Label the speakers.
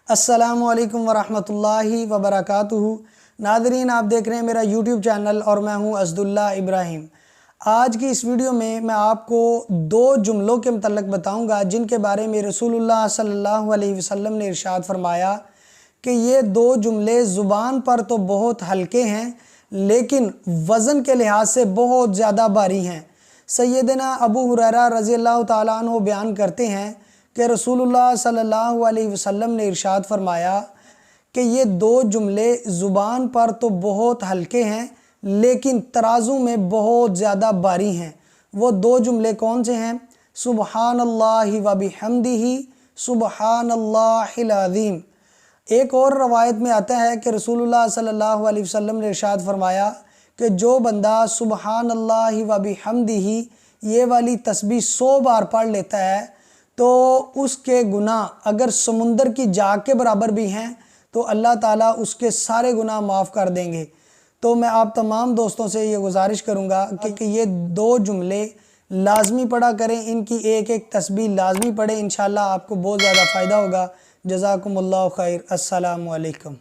Speaker 1: अस्सलामुअलैकुम वरहमतुल्लाहि वबरकातुहू। नादरीन, आप देख रहे हैं मेरा यूट्यूब चैनल और मैं हूं अज़दुल्ला इब्राहिम। आज की इस वीडियो में मैं आपको दो जुमलों के मतलब बताऊंगा जिनके बारे में रसूलुल्लाह सल्लल्लाहु अलैहि वसल्लम ने इरशाद फरमाया कि ये दो जुमले ज़ुबान पर तो बहुत हल्के हैं लेकिन वज़न के लिहाज से बहुत ज़्यादा भारी हैं। सैयदना अबू हुरैरा रज़ियल्लाहु ताला अन्हु बयान करते हैं कि रसूलुल्लाह सल्लल्लाहु अलैहि वसल्लम ने इरशाद फरमाया कि ये दो जुमले ज़ुबान पर तो बहुत हल्के हैं लेकिन तराजू में बहुत ज़्यादा भारी हैं। वो दो जुमले कौन से हैं? सुबहानल्लाहि व बिहम्दिही सुबहानल्लाहिल अज़ीम। एक और रवायत में आता है कि रसूलुल्लाह सल्लल्लाहु अलैहि वसल्लम ने इरशाद फरमाया कि जो बंदा सुबहानल्लाहि व बिहम्दिही ये वाली तस्बीह 100 बार पढ़ लेता है तो उसके गुनाह अगर समुंदर की जाग के बराबर भी हैं तो अल्लाह ताला उसके सारे गुनाह माफ़ कर देंगे। तो मैं आप तमाम दोस्तों से ये गुजारिश करूँगा कि ये दो जुमले लाजमी पढ़ा करें, इनकी एक एक तस्बीह लाजमी पढ़ें। इंशाअल्लाह आपको बहुत ज़्यादा फ़ायदा होगा। जज़ाकुमुल्लाहु खैर। अस्सलामु अलैकुम।